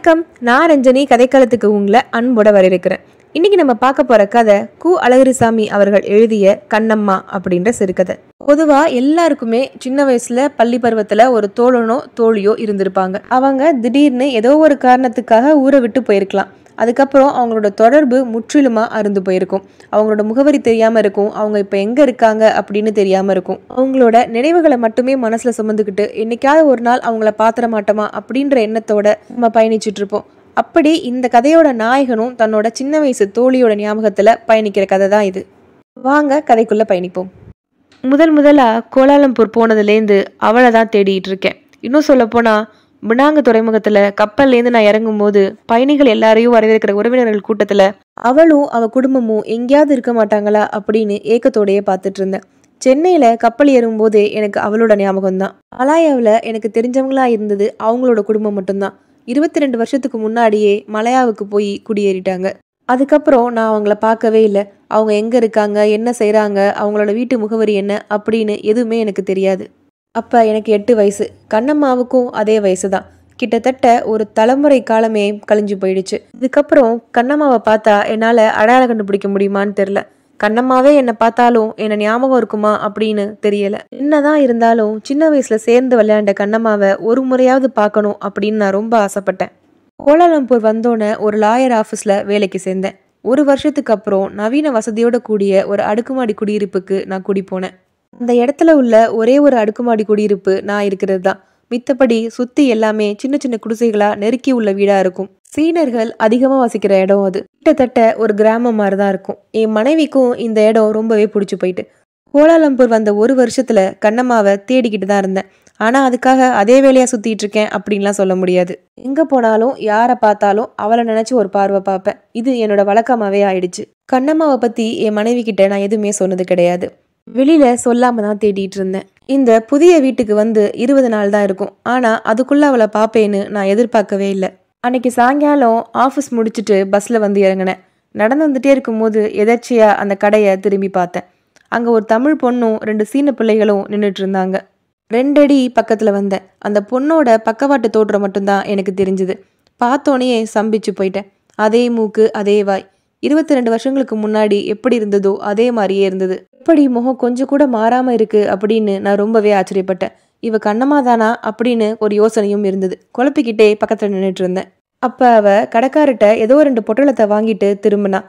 வணக்கம். நான் ரஞ்சனி. கதைக்களத்துக்கு உங்களை அன்போட வரவேற்கிறேன். இன்னைக்கு நம்ம பார்க்க போற கதை கு. அழகிரிசாமி அவர்கள் எழுதிய கண்ணம்மா அப்படின்ற சிறுகதை. பொதுவா எல்லாருக்குமே சின்ன வயசுல பள்ளி பருவத்துல ஒரு தோழனோ தோழியோ இருந்திருப்பாங்க. அவங்க திடீர்னு ஏதோ ஒரு காரணத்துக்காக ஊரை விட்டு போயிருக்கலாம். அதுக்கப்புறம் அவங்களோட தொடர்பு முற்றிலுமா அருந்து போயிருக்கும். அவங்களோட முகவரி தெரியாம இருக்கும். அவங்க இப்ப எங்க இருக்காங்க அப்படின்னு தெரியாம இருக்கும். அவங்களோட நினைவுகளை மட்டுமே மனசுல சுமந்துக்கிட்டு என்னைக்காவது ஒரு நாள் அவங்கள பாத்திர மாட்டோமா அப்படின்ற எண்ணத்தோட நம்ம பயணிச்சுட்டு இருப்போம். அப்படி இந்த கதையோட நாயகனும் தன்னோட சின்ன வயசு தோழியோட ஞாபகத்துல பயணிக்கிற கதை தான் இது. வாங்க கதைக்குள்ள பயணிப்போம். முதலா கோலாலம்பூர் போனதுலேருந்து அவளை தான் தேடிட்டு இருக்கேன். இன்னும் சொல்ல போனா பினாங்கு துறைமுகத்துல கப்பல்லேருந்து நான் இறங்கும் போது பயணிகள் எல்லாரையும் வரவேற்கிற உறவினர்கள் கூட்டத்துல அவளும் அவ குடும்பமும் எங்கேயாவது இருக்க மாட்டாங்களா அப்படின்னு ஏக்கத்தோடையே பார்த்துட்டு இருந்தேன். சென்னையில கப்பல் ஏறும் போதே எனக்கு அவளோட ஞாபகம் தான். மலாயாவில் எனக்கு தெரிஞ்சவங்களா இருந்தது அவங்களோட குடும்பம் மட்டும்தான். 22 வருஷத்துக்கு முன்னாடியே மலையாவுக்கு போய் குடியேறிட்டாங்க. அதுக்கப்புறம் நான் அவங்கள பார்க்கவே இல்லை. அவங்க எங்க இருக்காங்க, என்ன செய்யறாங்க, அவங்களோட வீட்டு முகவரி என்ன அப்படின்னு எதுவுமே எனக்கு தெரியாது. அப்ப எனக்கு 8 வயசு. கண்ணம்மாவுக்கும் அதே வயசு தான். கிட்டத்தட்ட ஒரு தலைமுறை காலமே கழிஞ்சு போயிடுச்சு. இதுக்கப்புறம் கண்ணம்மாவை பார்த்தா என்னால அடையாளம் கண்டுபிடிக்க முடியுமான்னு தெரியல. கண்ணம்மாவே என்னை பார்த்தாலும் என்ன ஞாபகம் இருக்குமா அப்படின்னு தெரியல. என்னதான் இருந்தாலும் சின்ன வயசுல சேர்ந்து விளையாண்ட கண்ணம்மாவை ஒரு முறையாவது பார்க்கணும் அப்படின்னு நான் ரொம்ப ஆசைப்பட்டேன். கோலாலம்பூர் வந்தோன்னே ஒரு லாயர் ஆஃபீஸில் வேலைக்கு சேர்ந்தேன். ஒரு வருஷத்துக்கு அப்புறம் நவீன வசதியோட கூடிய ஒரு அடுக்குமாடி குடியிருப்புக்கு நான் குடி போனேன். அந்த இடத்துல உள்ள ஒரே ஒரு அடுக்குமாடி குடியிருப்பு நான் இருக்கிறது தான். மித்தபடி சுத்தி எல்லாமே சின்ன சின்ன குடிசைகளா நெருக்கி உள்ள வீடா இருக்கும். சீனர்கள் அதிகமா வசிக்கிற இடம் அது. கிட்டத்தட்ட ஒரு கிராமம் மாதிரிதான் இருக்கும். என் மனைவிக்கும் இந்த இடம் ரொம்பவே பிடிச்சு போயிட்டு. கோலாலம்பூர் வந்த ஒரு வருஷத்துல கண்ணம்மாவை தேடிக்கிட்டு தான் இருந்தேன். ஆனா அதுக்காக அதே வேலையா சுத்திட்டு இருக்கேன் அப்படின்லாம் சொல்ல முடியாது. எங்க போனாலும் யாரை பார்த்தாலும் அவளை நினைச்சு ஒரு பார்வை பார்ப்பேன். இது என்னோட வழக்கமாவே ஆயிடுச்சு. கண்ணம்மாவை பத்தி என் மனைவி கிட்ட நான் எதுவுமே சொன்னது கிடையாது. வெளியில சொல்லாம தான் தேடிட்டு இருந்தேன். இந்த புதிய வீட்டுக்கு வந்து 20 நாள் தான் இருக்கும். ஆனா அதுக்குள்ள அவளை பாப்பேன்னு நான் எதிர்பார்க்கவே இல்லை. அன்னைக்கு சாயங்காலம் ஆஃபீஸ் முடிச்சுட்டு பஸ்ல வந்து இறங்கினேன். நடந்து வந்துட்டே இருக்கும்போது எதர்ச்சியா அந்த கடையை திரும்பி பார்த்தேன். அங்க ஒரு தமிழ் பொண்ணும் 2 சீன பிள்ளைகளும் நின்றுட்டு இருந்தாங்க. 2 அடி பக்கத்துல வந்தேன். அந்த பொண்ணோட பக்கவாட்டு தோற்றம் மட்டும்தான் எனக்கு தெரிஞ்சுது. பார்த்தோன்னே சம்பிச்சு போயிட்டேன். அதே மூக்கு, அதே வாய். 22 வருஷங்களுக்கு முன்னாடி எப்படி இருந்ததோ அதே மாதிரியே இருந்தது. எப்படி முகம் கொஞ்சம் கூட மாறாம இருக்கு அப்படின்னு நான் ரொம்பவே ஆச்சரியப்பட்டேன். இவ கண்ணம்மா தானா அப்படின்னு ஒரு யோசனையும் இருந்தது. குழப்பிக்கிட்டே பக்கத்துல நின்றுட்டு இருந்தேன். அப்ப அவ கடைக்காரர்கிட்ட ஏதோ 2 பொட்டலத்தை வாங்கிட்டு திரும்பினா.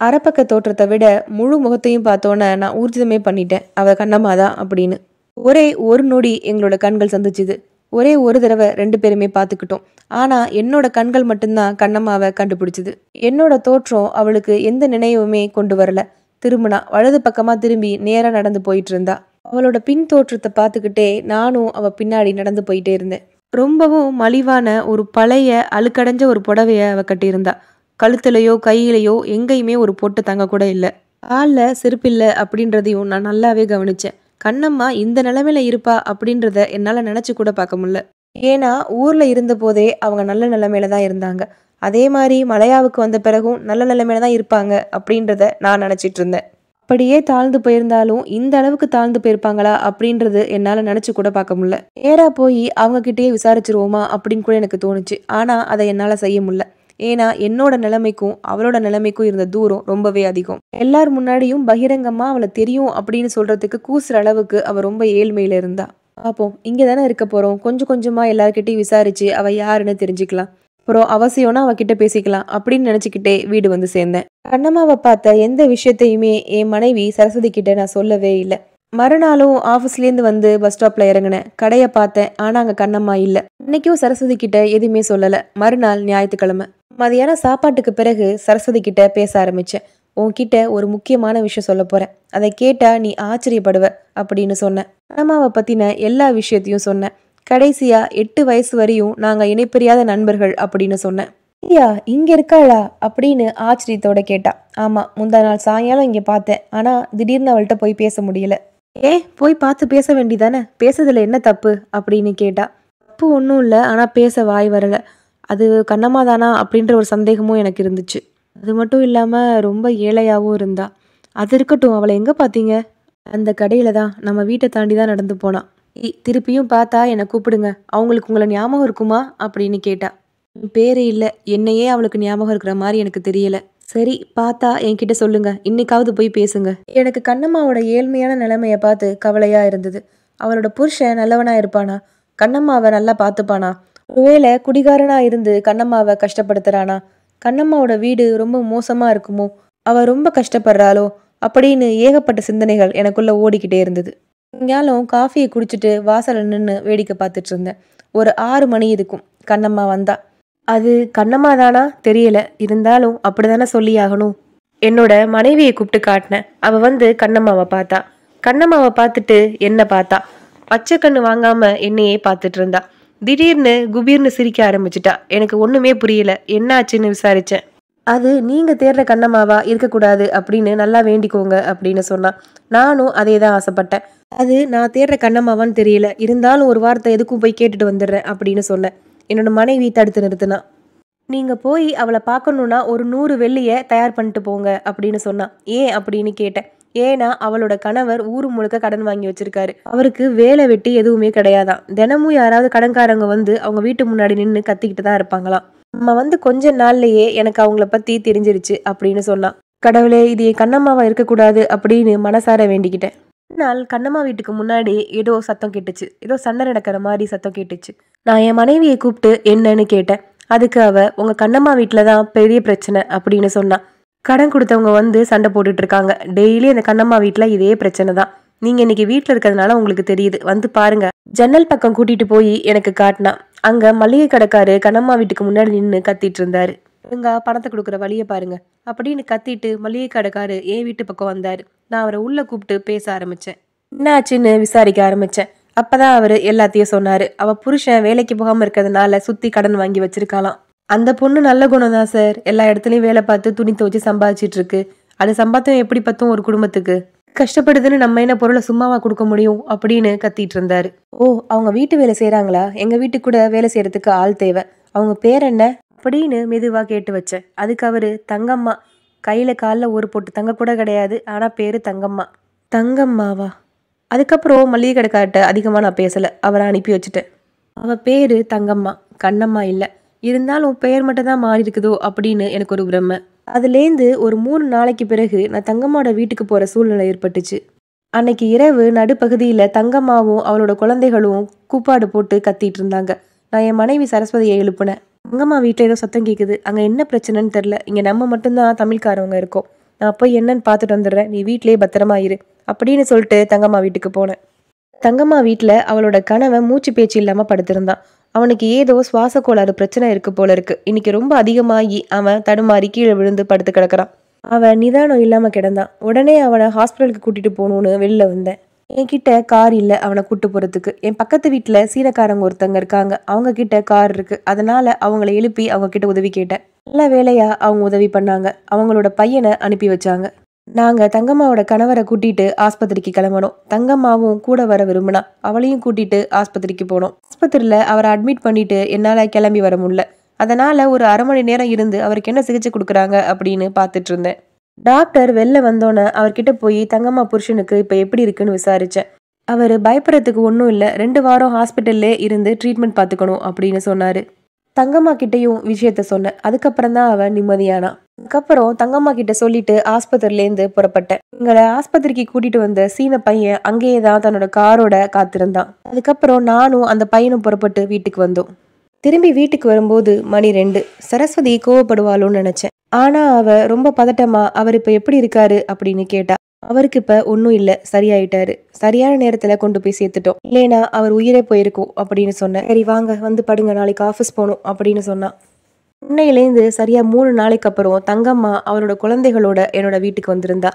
அரைப்பக்க தோற்றத்தை விட முழு முகத்தையும் பார்த்தோன்னே நான் ஊர்ஜிதமே பண்ணிட்டேன் அவ கண்ணம்மா தான் அப்படின்னு. ஒரே ஒரு நொடி எங்களோட கண்கள் சந்திச்சுது. ஒரே ஒரு தடவை 2 பேருமே பார்த்துக்கிட்டோம். ஆனா என்னோட கண்கள் மட்டும்தான் கண்ணம்மாவை கண்டுபிடிச்சுது. என்னோட தோற்றம் அவளுக்கு எந்த நினைவுமே கொண்டு வரல. திரும்பினா வலது பக்கமா திரும்பி நேரா நடந்து போயிட்டு இருந்தா. அவளோட பின் தோற்றத்தை பார்த்துக்கிட்டே நானும் அவ பின்னாடி நடந்து போயிட்டே இருந்தேன். ரொம்பவும் மலிவான ஒரு பழைய அழுக்கடைஞ்ச ஒரு புடவைய அவ கட்டியிருந்தா. கழுத்துலையோ கையிலையோ எங்கேயுமே ஒரு பொட்டு தங்க கூட இல்லை. காலில் செருப்பில்லை அப்படின்றதையும் நான் நல்லாவே கவனிச்சேன். கண்ணம்மா இந்த நிலைமையில இருப்பா அப்படின்றத என்னால் நினச்சி கூட பார்க்க முடியல. ஏன்னா ஊரில் இருந்த போதே அவங்க நல்ல நிலைமையில தான் இருந்தாங்க. அதே மாதிரி மலையாவுக்கு வந்த பிறகும் நல்ல நிலைமையில தான் இருப்பாங்க அப்படின்றத நான் நினச்சிட்டு இருந்தேன். அப்படியே தாழ்ந்து போயிருந்தாலும் இந்த அளவுக்கு தாழ்ந்து போயிருப்பாங்களா அப்படின்றது என்னால் நினச்சி கூட பார்க்க முடியல. நேராக போய் அவங்கக்கிட்டேயே விசாரிச்சிருவோமா அப்படின்னு கூட எனக்கு தோணுச்சு. ஆனால் அதை என்னால் செய்ய முடியல. ஏன்னா என்னோட நிலைமைக்கும் அவளோட நிலைமைக்கும் இருந்த தூரம் ரொம்பவே அதிகம். எல்லார் முன்னாடியும் பகிரங்கமா அவளை தெரியும் அப்படின்னு சொல்றதுக்கு கூசுற அளவுக்கு அவ ரொம்ப ஏழ்மையில இருந்தா. அப்போ இங்க தானே இருக்க போறோம், கொஞ்சம் கொஞ்சமா எல்லார்கிட்டையும் விசாரிச்சு அவ யாருன்னு தெரிஞ்சுக்கலாம். அப்புறம் அவசியம்னா அவகிட்ட பேசிக்கலாம் அப்படின்னு நினைச்சுக்கிட்டே வீடு வந்து சேர்ந்தேன். கண்ணம்மாவை பார்த்த எந்த விஷயத்தையுமே என் மனைவி சரஸ்வதி கிட்ட நான் சொல்லவே இல்லை. மறுநாளும் ஆஃபீஸ்லேருந்து வந்து பஸ் ஸ்டாப்ல இறங்கினேன். கடையை பார்த்தேன். ஆனா அங்க கண்ணம்மா இல்லை. இன்னைக்கும் சரஸ்வதி கிட்ட எதுவுமே சொல்லல. மறுநாள் ஞாயிற்றுக்கிழமை மதியானம் சாப்பாட்டுக்கு பிறகு சரஸ்வதி கிட்ட பேச ஆரம்பிச்சேன். உன்கிட்ட ஒரு முக்கியமான விஷயம் சொல்ல போறேன், அதை கேட்டா நீ ஆச்சரியப்படுவ அப்படின்னு சொன்னேன். கண்ணம்மாவை பத்தின எல்லா விஷயத்தையும் சொன்னேன். கடைசியா 8 வயசு வரையும் நாங்க இணைப்பிரியாத நண்பர்கள் அப்படின்னு சொன்னேன். ஐயா இங்க இருக்காளா அப்படின்னு ஆச்சரியத்தோட கேட்டா. ஆமா, முந்தா நாள் சாயங்காலம் இங்க பார்த்தேன். ஆனா திடீர்னு அவள்கிட்ட போய் பேச முடியல. போய் பார்த்து பேச வேண்டிதானே, பேசுறதுல என்ன தப்பு அப்படின்னு கேட்டா. தப்பு ஒன்றும் இல்லை, ஆனா பேச வாய் வரல. அது கண்ணம்மா தானா அப்படின்ற ஒரு சந்தேகமும் எனக்கு இருந்துச்சு. அது மட்டும் இல்லாமல் ரொம்ப ஏழையாகவும் இருந்தா. அது இருக்கட்டும், அவளை எங்கே பார்த்தீங்க? அந்த கடையில் தான், நம்ம வீட்டை தாண்டி தான் நடந்து போனான். திருப்பியும் பார்த்தா என்னை கூப்பிடுங்க, அவங்களுக்கு உங்களை ஞாபகம் இருக்குமா அப்படின்னு கேட்டா. பேரு இல்ல. என்னையே அவளுக்கு ஞாபகம் இருக்கிற மாரி எனக்கு தெரியல. சரி, பார்த்தா என்கிட்ட சொல்லுங்க. இன்னைக்காவது போய் பேசுங்க. எனக்கு கண்ணம்மாவோட ஏழ்மையான நிலைமைய பார்த்து கவலையா இருந்தது. அவளோட புருஷன் நல்லவனா இருப்பானா? கண்ணம்மாவ நல்லா பார்த்துப்பானா? ஒருவேளை குடிகாரனா இருந்து கண்ணம்மாவ கஷ்டப்படுத்துறானா? கண்ணம்மாவோட வீடு ரொம்ப மோசமா இருக்குமோ? அவ ரொம்ப கஷ்டப்படுறாளோ? அப்படின்னு ஏகப்பட்ட சிந்தனைகள் எனக்குள்ள ஓடிக்கிட்டே இருந்தது. சாயங்காலம் காஃபியை குடிச்சிட்டு வாசல்ல நின்னு வேடிக்கை பார்த்துட்டு இருந்தேன். ஒரு 6 மணி இருக்கும். கண்ணம்மா வந்தா. அது கண்ணம்மா தானா தெரியல. இருந்தாலும் அப்படிதானே சொல்லியாகணும். என்னோட மனைவியை கூப்பிட்டு காட்டினேன். அவ வந்து கண்ணம்மாவை பார்த்தா. கண்ணம்மாவை பார்த்துட்டு என்ன பார்த்தா. பச்சை கண்ணு வாங்காம என்னையே பார்த்துட்டு இருந்தா. திடீர்னு குபீர்னு சிரிக்க ஆரம்பிச்சிட்டா. எனக்கு ஒண்ணுமே புரியல. என்னாச்சுன்னு விசாரிச்சேன். அது நீங்க தேடுற கண்ணம்மாவா இருக்கக்கூடாது அப்படின்னு நல்லா வேண்டிக்கோங்க அப்படின்னு சொன்னா. நானும் அதே தான் ஆசைப்பட்டேன். அது நான் தேடுற கண்ணம்மாவான்னு தெரியல. இருந்தாலும் ஒரு வார்த்தை எதுக்கும் போய் கேட்டுட்டு வந்துடுறேன் அப்படின்னு சொன்னேன். என்னோட மனைவி தடுத்து நிறுத்தினா. நீங்க போய் அவளை பார்க்கணும்னா ஒரு 100 வெள்ளிய தயார் பண்ணிட்டு போங்க அப்படின்னு சொன்னா. ஏன் அப்படின்னு கேட்டேன். ஏன்னா அவளோட கணவர் ஊரு முழுக்க கடன் வாங்கி வச்சிருக்காரு. அவருக்கு வேலை வெட்டி எதுவுமே கிடையாதாம். தினமும் யாராவது கடன்காரங்க வந்து அவங்க வீட்டு முன்னாடி நின்று கத்திக்கிட்டு தான் இருப்பாங்களாம். நம்ம வந்து கொஞ்ச நாள்லயே எனக்கு அவங்கள பத்தி தெரிஞ்சிருச்சு அப்படின்னு சொன்னா. கடவுளே, இது என் கண்ணம்மாவா இருக்கக்கூடாது அப்படின்னு மனசார வேண்டிக்கிட்டேன். நாள் கண்ணம்மா வீட்டுக்கு முன்னாடி ஏதோ சத்தம் கேட்டுச்சு. ஏதோ சண்டை நடக்கிற மாதிரி சத்தம் கேட்டுச்சு. நான் என் மனைவியை கூப்பிட்டு என்னன்னு கேட்டேன். அதுக்கு அவ, உங்க கண்ணம்மா வீட்டுல தான் பெரிய பிரச்சனை அப்படின்னு சொன்னா. கடன் கொடுத்தவங்க வந்து சண்டை போட்டுட்டு இருக்காங்க. டெய்லி அந்த கண்ணம்மா வீட்டுல இதே பிரச்சனை தான். நீங்க இன்னைக்கு வீட்டுல இருக்கிறதுனால உங்களுக்கு தெரியுது, வந்து பாருங்க. ஜன்னல் பக்கம் கூட்டிட்டு போய் எனக்கு காட்டினா. அங்க மளிகை கடைக்காரு கண்ணம்மா வீட்டுக்கு முன்னாடி நின்று கத்திட்டு இருந்தாரு. ஒழுங்கா பணத்தை கொடுக்குற வழியை பாருங்க அப்படின்னு கத்திட்டு மளிகை கடைக்காரு என் வீட்டு பக்கம் வந்தாரு. நான் அவரை உள்ள கூப்பிட்டு பேச ஆரம்பிச்சேன். என்னாச்சுன்னு விசாரிக்க ஆரம்பிச்சேன். அப்பதான் அவரு எல்லாத்தையும் சொன்னாரு. அவ புருஷன் வேலைக்கு போகாம இருக்கிறதுனால சுத்தி கடன் வாங்கி வச்சிருக்காளாம். அந்த பொண்ணு நல்ல குணம் தான் சார். எல்லா இடத்துலயும் வேலை பார்த்து துணி துவச்சு சம்பாதிச்சிட்டு இருக்கு. அது சம்பாத்தியம் எப்படி பத்தும் ஒரு குடும்பத்துக்கு? கஷ்டப்படுதுன்னு நம்ம என்ன பொருளை சும்மாவா கொடுக்க முடியும் அப்படின்னு கத்திட்டு இருந்தாரு. ஓ, அவங்க வீட்டு வேலை செய்யறாங்களா? எங்க வீட்டுக்கு கூட வேலை செய்யறதுக்கு ஆள் தேவை. அவங்க பேர் என்ன அப்படின்னு மெதுவா கேட்டு வச்சேன். அதுக்கு அவரு, தங்கம்மா. கையில கால்ல ஒரு பொட்டு தங்க கூட கிடையாது. ஆனா பேரு தங்கம்மா. தங்கம்மாவா? அதுக்கப்புறம் மளிகை கடைக்கார்ட்ட அதிகமா நான் பேசல. அவரை அனுப்பி வச்சுட்டேன். அவ பேரு தங்கம்மா, கண்ணம்மா இல்ல. இருந்தாலும் பெயர் மட்டும் தான் மாறி இருக்குதோ அப்படின்னு எனக்கு ஒரு பிரமை. அதுலேருந்து ஒரு 3 நாளைக்கு பிறகு நான் தங்கம்மாவோட வீட்டுக்கு போற சூழ்நிலை ஏற்பட்டுச்சு. அன்னைக்கு இரவு நடுப்பகுதியில தங்கம்மாவும் அவளோட குழந்தைகளும் கூப்பாடு போட்டு கத்திட்டு இருந்தாங்க. நான் என் மனைவி சரஸ்வதியை எழுப்புனேன். தங்கம்மா வீட்டில் ஏதோ சத்தம் கேட்குது. அங்க என்ன பிரச்சனைன்னு தெரியல. இங்க நம்ம மட்டும்தான் தமிழ்காரவங்க இருக்கோம். நான் போய் என்னன்னு பார்த்துட்டு வந்துடுறேன். நீ வீட்லயே பத்திரமா இரு அப்படின்னு சொல்லிட்டு தங்கம்மா வீட்டுக்கு போனேன். தங்கம்மா வீட்டில் அவளோட கணவன் மூச்சு பேச்சு இல்லாம படுத்திருந்தான். அவனுக்கு ஏதோ சுவாச கோளாறு பிரச்சனை இருக்கு போல இருக்கு. இன்னைக்கு ரொம்ப அதிகமாகி அவன் தடுமாறி கீழே விழுந்து படுத்து கிடக்குறான். அவன் நிதானம் இல்லாம கிடந்தான். உடனே அவனை ஹாஸ்பிட்டலுக்கு கூட்டிட்டு போகணும்னு வெளில வந்தேன். என்கிட்ட கார் இல்லை அவனை கூட்டு போறதுக்கு. என் பக்கத்து வீட்டுல சீனக்காரங்க ஒருத்தங்க இருக்காங்க. அவங்க கிட்ட கார் இருக்கு. அதனால அவங்கள எழுப்பி அவங்க கிட்ட உதவி கேட்டேன். நல்ல வேலையா அவங்க உதவி பண்ணாங்க. அவங்களோட பையனை அனுப்பி வச்சாங்க. நாங்க தங்கம்மாவோட கணவரை கூட்டிட்டு ஆஸ்பத்திரிக்கு கிளம்பணும். தங்கம்மாவும் கூட வர விரும்பினா. அவளையும் கூட்டிட்டு ஆஸ்பத்திரிக்கு போனோம். ஆஸ்பத்திரியில அவரை அட்மிட் பண்ணிட்டு என்னால கிளம்பி வர முடியல. அதனால ஒரு 1/2 மணி நேரம் இருந்து அவருக்கு என்ன சிகிச்சை கொடுக்குறாங்க அப்படின்னு பார்த்துட்டு இருந்தேன். டாக்டர் வெளில வந்தோன்னே அவர்கிட்ட போய் தங்கம்மா புருஷனுக்கு இப்ப எப்படி இருக்குன்னு விசாரிச்சேன். அவரு பயப்படுறதுக்கு ஒன்றும் இல்லை, 2 வாரம் ஹாஸ்பிட்டல்லே இருந்து ட்ரீட்மெண்ட் பார்த்துக்கணும் அப்படின்னு சொன்னாரு. தங்கம்மா கிட்டையும் விஷயத்த சொன்னேன். அதுக்கப்புறம் தான் அவன் நிம்மதியானா. அதுக்கப்புறம் தங்கம்மா கிட்ட சொல்லிட்டு ஆஸ்பத்திரியிலேருந்து புறப்பட்டேன். எங்களை ஆஸ்பத்திரிக்கு கூட்டிட்டு வந்த சீன பையன் அங்கேயே தான் தன்னோட காரோட காத்திருந்தான். அதுக்கப்புறம் நானும் அந்த பையனும் புறப்பட்டு வீட்டுக்கு வந்தோம். திரும்பி வீட்டுக்கு வரும்போது மணி 2. சரஸ்வதி கோவப்படுவாளோன்னு நினைச்சேன். ஆனா அவ ரொம்ப பதட்டமா அவர் இப்ப எப்படி இருக்காரு அப்படின்னு கேட்டா. அவருக்கு இப்ப ஒன்னும் இல்ல, சரியாயிட்டாரு. சரியான நேரத்துல கொண்டு போய் சேர்த்துட்டோம். இல்லைனா அவர் உயிரே போயிருக்கும் அப்படின்னு சொன்னேன். சரி வாங்க வந்து படுங்க, நாளைக்கு ஆஃபீஸ் போகணும் அப்படின்னு சொன்னா. சென்னையிலேருந்து சரியா 3 நாளைக்கு அப்புறம் தங்கம்மா அவளோட குழந்தைகளோட என்னோட வீட்டுக்கு வந்திருந்தா.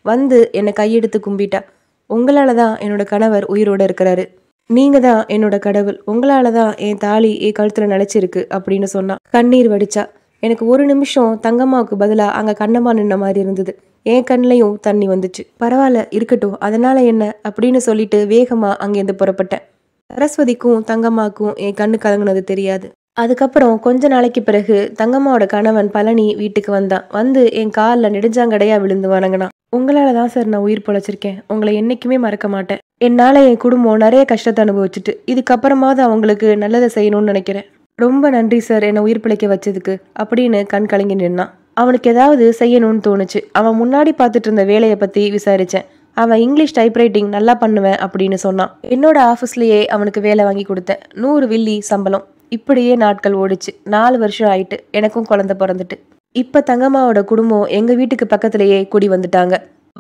வந்து என்னை கையெடுத்து கும்பிட்டா. உங்களால தான் என்னோட கணவர் உயிரோட இருக்கிறாரு. நீங்க தான் என்னோட கடவுள். உங்களால தான் என் தாலி என் கழுத்துல நிலைச்சிருக்கு அப்படின்னு சொன்னா. கண்ணீர் வடிச்சா. எனக்கு ஒரு நிமிஷம் தங்கம்மாவுக்கு பதிலா அங்க கண்ணம்மா நின்ன மாதிரி இருந்தது. என் கண்ணிலையும் தண்ணி வந்துச்சு. பரவாயில்ல, இருக்கட்டும், அதனால என்ன அப்படின்னு சொல்லிட்டு வேகமா அங்கேருந்து புறப்பட்டேன். சரஸ்வதிக்கும் தங்கம்மாக்கும் என் கண்ணு கலங்குனது தெரியாது. அதுக்கப்புறம் கொஞ்ச நாளைக்கு பிறகு தங்கம்மாவோட கணவன் பழனி வீட்டுக்கு வந்தான். வந்து என் காலில் நெடுஞ்சாங்கடையா விழுந்து வணங்கினான். உங்களால தான் சார் நான் உயிர் பொழைச்சிருக்கேன். உங்களை என்னைக்குமே மறக்க மாட்டேன். என்னால என் குடும்பம் நிறைய கஷ்டத்தை அனுபவிச்சுட்டு இதுக்கப்புறமாவது அவங்களுக்கு நல்லதை செய்யணும்னு நினைக்கிறேன். ரொம்ப நன்றி சார் என்னை உயிர் பிழைக்க வச்சதுக்கு அப்படின்னு கண் கலங்கி நின்னான். அவனுக்கு ஏதாவது செய்யணும்னு தோணுச்சு. அவன் முன்னாடி பார்த்துட்டு இருந்த வேலையை பத்தி விசாரிச்சேன். அவன் இங்கிலீஷ் டைப்ரைட்டிங் நல்லா பண்ணுவேன் அப்படின்னு சொன்னான். என்னோட ஆஃபீஸ்லயே அவனுக்கு வேலை வாங்கி கொடுத்தேன். 100 வில்லி சம்பளம். இப்படியே நாட்கள் ஓடிச்சு. 4 வருஷம் ஆயிட்டு. எனக்கும் குழந்தை பிறந்துட்டு. இப்ப தங்கம்மாவோட குடும்பம் எங்க வீட்டுக்கு பக்கத்திலேயே குடி வந்துட்டாங்க.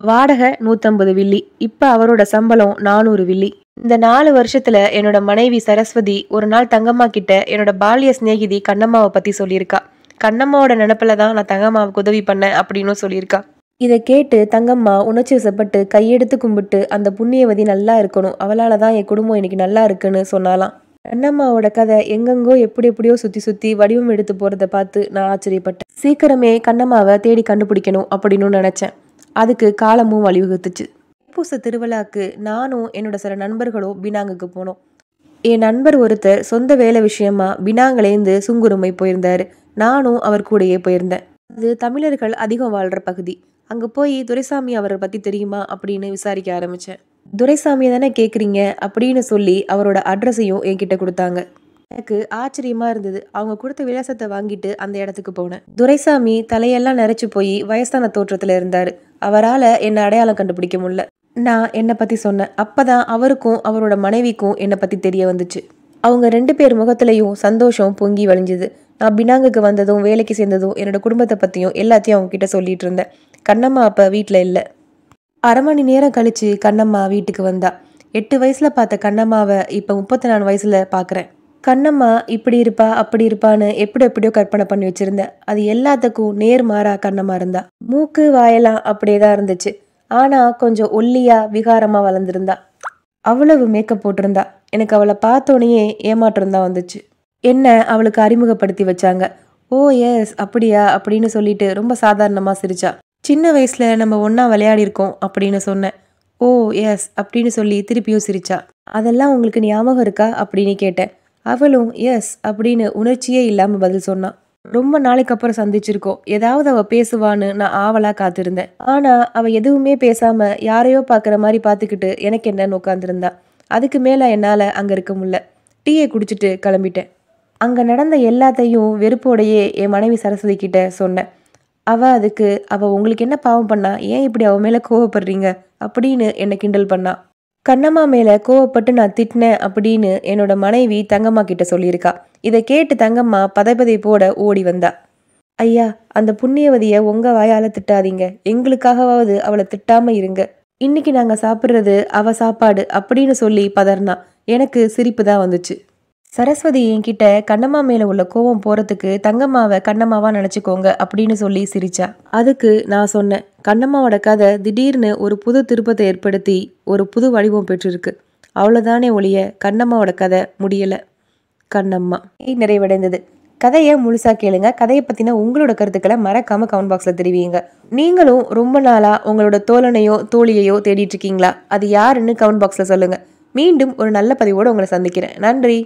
வாடகை 150 வில்லி. இப்ப அவரோட சம்பளம் 400 வில்லி. இந்த 4 வருஷத்துல என்னோட மனைவி சரஸ்வதி ஒரு நாள் தங்கம்மா கிட்ட என்னோட பால்ய சிநேகிதி கண்ணம்மாவை பத்தி சொல்லியிருக்கா. கண்ணம்மாவோட நினப்பில தான் நான் தங்கம்மாவுக்கு உதவி பண்ணேன் அப்படின்னு சொல்லியிருக்கா. இதை கேட்டு தங்கம்மா உணர்ச்சி வசப்பட்டு கையெடுத்து கும்பிட்டு அந்த புண்ணியவதி நல்லா இருக்கணும், அவளால தான் என் குடும்பம் இன்னைக்கு நல்லா இருக்குன்னு சொன்னாலாம். கண்ணம்மாவோட கதை எங்கெங்கோ எப்படி எப்படியோ சுத்தி சுத்தி வடிவம் எடுத்து போறதை பார்த்து நான் ஆச்சரியப்பட்டேன். சீக்கிரமே கண்ணம்மாவை தேடி கண்டுபிடிக்கணும் அப்படின்னு நினைச்சேன். அதுக்கு காலமும் வழிவகுத்துச்சு. தைப்பூச திருவிழாக்கு நானும் என்னோட சில நண்பர்களும் பினாங்குக்கு போனோம். என் நண்பர் ஒருத்தர் சொந்த வேலை விஷயமா பினாங்கிலேருந்து சுங்குருமை போயிருந்தாரு. நானும் அவர் கூடயே போயிருந்தேன். அது தமிழர்கள் அதிகம் வாழ்ற பகுதி. அங்க போய் துரைசாமி அவரை பத்தி தெரியுமா அப்படின்னு விசாரிக்க ஆரம்பிச்சேன். துரைசாமியை தானே கேட்குறீங்க அப்படின்னு சொல்லி அவரோட அட்ரஸையும் என்கிட்ட கொடுத்தாங்க. எனக்கு ஆச்சரியமா இருந்தது. அவங்க கொடுத்த விலாசத்தை வாங்கிட்டு அந்த இடத்துக்கு போனேன். துரைசாமி தலையெல்லாம் நரைச்சு போய் வயசான தோற்றத்துல இருந்தாரு. அவரால் என்னை அடையாளம் கண்டுபிடிக்க முடியல. நான் என்னை பத்தி சொன்னேன். அப்பதான் அவருக்கும் அவரோட மனைவிக்கும் என்னை பத்தி தெரிய வந்துச்சு. அவங்க 2 பேர் முகத்திலையும் சந்தோஷம் பொங்கி வழிஞ்சுது. நான் பினாங்குக்கு வந்ததும் வேலைக்கு சேர்ந்ததும் என்னோட குடும்பத்தை பத்தியும் எல்லாத்தையும் அவங்க கிட்ட சொல்லிட்டு இருந்தேன். கண்ணம்மா அப்ப வீட்டுல இல்லை. அரை மணி நேரம் கழிச்சு கண்ணம்மா வீட்டுக்கு வந்தா. 8 வயசுல பார்த்த கண்ணம்மாவை இப்ப 34 வயசுல பாக்குறேன். கண்ணம்மா இப்படி இருப்பா அப்படி இருப்பான்னு எப்படியோ கற்பனை பண்ணி வச்சிருந்தேன். அது எல்லாத்துக்கும் நேர்மாறா கண்ணம்மா இருந்தா. மூக்கு வாயெல்லாம் அப்படியேதான் இருந்துச்சு. ஆனா கொஞ்சம் ஒல்லியா விகாரமா வளர்ந்துருந்தா. அவ்வளவு மேக்கப் போட்டிருந்தா. எனக்கு அவளை பார்த்தோன்னே ஏமாற்றம் தான் வந்துச்சு. என்ன அவளுக்கு அறிமுகப்படுத்தி வச்சாங்க. ஓ எஸ் அப்படியா அப்படின்னு சொல்லிட்டு ரொம்ப சாதாரணமா சிரிச்சா. சின்ன வயசுல நம்ம ஒன்னா விளையாடி இருக்கோம் அப்படின்னு சொன்னேன். ஓ எஸ் அப்படின்னு சொல்லி திருப்பியும் சிரிச்சா. அதெல்லாம் உங்களுக்கு ஞாபகம் இருக்கா அப்படின்னு கேட்டேன். அவளும் எஸ் அப்படின்னு உணர்ச்சியே இல்லாம பதில் சொன்னான். ரொம்ப நாளைக்கு அப்புறம் சந்திச்சிருக்கோம். ஏதாவது அவ பேசுவான்னு நான் ஆவலா காத்திருந்தேன். ஆனா அவ எதுவுமே பேசாம யாரையோ பாக்குற மாதிரி பாத்துக்கிட்டு எனக்கு என்னன்னு உட்காந்துருந்தா. அதுக்கு மேல என்னால அங்க இருக்க முடியல. டீயை குடிச்சிட்டு கிளம்பிட்டேன். அங்க நடந்த எல்லாத்தையும் வெறுப்போடையே என் மனைவி சரஸ்வதி கிட்ட சொன்னேன். அவ உங்களுக்கு என்ன பாவம் பண்ணா, ஏன் இப்படி அவ மேல கோவப்படுறீங்க அப்படின்னு என்னை கிண்டல் பண்ணா. கண்ணம்மா மேல கோவப்பட்டு நான் திட்டினேன் அப்படின்னு என்னோட மனைவி தங்கம்மா கிட்ட சொல்லியிருக்கா. இதை கேட்டு தங்கம்மா பதைப்பதைப்போட ஓடி வந்தா. ஐயா, அந்த புண்ணியவதிய உங்க வாயால திட்டாதீங்க, எங்களுக்காகவாவது அவளை திட்டாம இருங்க. இன்னைக்கு நாங்க சாப்பிட்றது அவ சாப்பாடு அப்படின்னு சொல்லி பதறினா. எனக்கு சிரிப்பு தான் வந்துச்சு. சரஸ்வதி என்கிட்ட கண்ணம்மா மேல உள்ள கோவம் போறதுக்கு தங்கம்மாவை கண்ணம்மாவா நினைச்சுக்கோங்க அப்படின்னு சொல்லி சிரிச்சா. அதுக்கு நான் சொன்னேன், கண்ணம்மாவோட கதை திடீர்னு ஒரு புது திருப்பத்தை ஏற்படுத்தி ஒரு புது வடிவம் பெற்றிருக்கு. அவ்வளவுதானே ஒழிய கண்ணம்மாவோட கதை முடியல. கண்ணம்மா நிறைவடைந்தது. கதையை முழுசா கேளுங்க. கதையை பத்தின உங்களோட கருத்துக்களை மறக்காம கமெண்ட் பாக்ஸ்ல தெரிவிங்க. நீங்களும் ரொம்ப நாளா உங்களோட தோழனையோ தோழியையோ தேடிட்டு இருக்கீங்களா? அது யாருன்னு கமெண்ட் பாக்ஸ்ல சொல்லுங்க. மீண்டும் ஒரு நல்ல பதிவோடு உங்களை சந்திக்கிறேன். நன்றி.